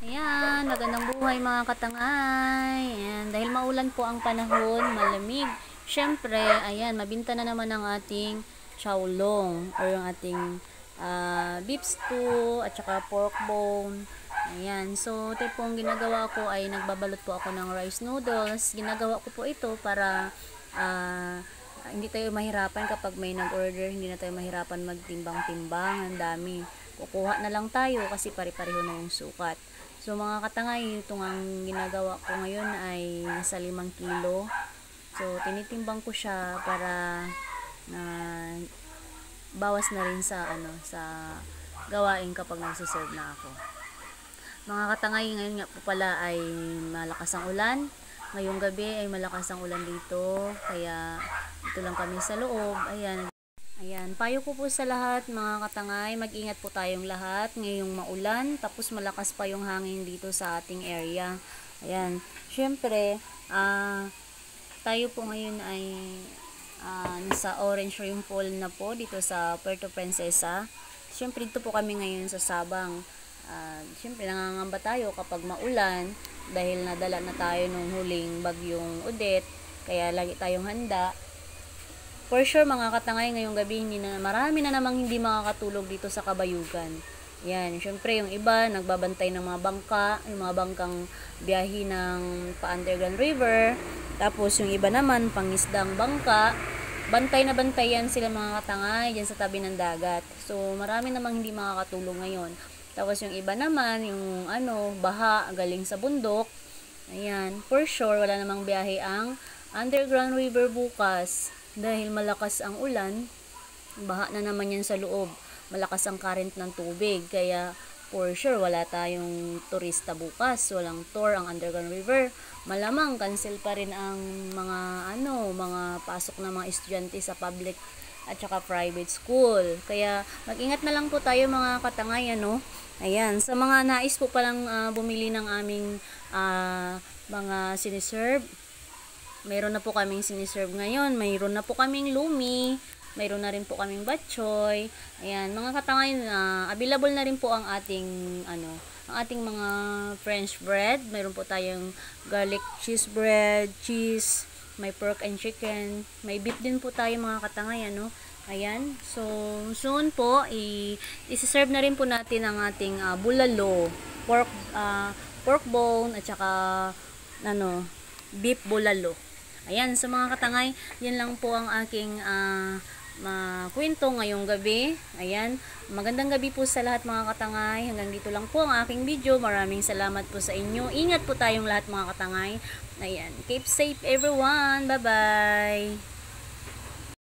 Ayan, magandang buhay mga katangay. Ayan, dahil maulan po ang panahon, malamig. Syempre, ayan, mabinta na naman ang ating chowlong or yung ating beef stew at saka pork bone. Ayan, so ito pong ginagawa ko ay nagbabalot po ako ng rice noodles. Ginagawa ko po ito para hindi tayo mahirapan kapag may nag-order, hindi na tayo mahirapan magtimbang-timbang, ang dami. Kukuha na lang tayo kasi pare-pareho na yung sukat. So mga katangay, itong ang ginagawa ko ngayon ay nasa 5 kilo. So tinitimbang ko siya para bawas na rin sa sa gawain kapag nagsiserve na ako. Mga katangay, ngayon nga po pala ay malakas ang ulan. Ngayong gabi ay malakas ang ulan dito, kaya dito lang kami sa loob. Ayan, payo ko po sa lahat mga katangay, mag-ingat po tayong lahat ngayong maulan, tapos malakas pa yung hangin dito sa ating area. Ayan, syempre, tayo po ngayon ay nasa Orange Rainfall na po dito sa Puerto Princesa. Syempre, dito po kami ngayon sa Sabang. Syempre, nangangamba tayo kapag maulan dahil nadala na tayo nung huling bagyong Odette, kaya lagi tayong handa. For sure mga katangay, ngayong gabi marami na namang hindi makakatulog dito sa Kabayugan. Yan, syempre yung iba nagbabantay ng mga bangka, yung mga bangkang biyahe ng pa-underground river. Tapos yung iba naman pangisdang bangka. Bantay na bantay yan sila mga katangay dyan sa tabi ng dagat. So marami namang hindi makakatulog ngayon. Tapos yung iba naman, yung baha galing sa bundok. Ayan, for sure wala namang biyahe ang underground river bukas. Dahil malakas ang ulan, baha na naman yan sa loob. Malakas ang current ng tubig. Kaya for sure wala tayong turista bukas. Walang tour ang underground river. Malamang cancel pa rin ang mga pasok na mga estudyante sa public at saka private school. Kaya mag-ingat na lang po tayo mga katangay, Ayan, sa mga nais po palang bumili ng aming mga siniserve, mayroon na po kaming siniserve ngayon. Mayroon na po kaming lumi. Mayroon na rin po kaming batchoy. Ayan, mga katangay, available na rin po ang ating ang ating mga French bread. Mayroon po tayong garlic cheese bread, cheese, may pork and chicken. May beef din po tayo mga katangay, Ayan. So, soon po, i-serve na rin po natin ang ating bulalo, pork bone, at saka beef bulalo. Ayan, sa mga katangay, yan lang po ang aking kwento ngayong gabi. Ayan, magandang gabi po sa lahat mga katangay. Hanggang dito lang po ang aking video. Maraming salamat po sa inyo. Ingat po tayong lahat mga katangay. Ayan, keep safe everyone. Bye-bye.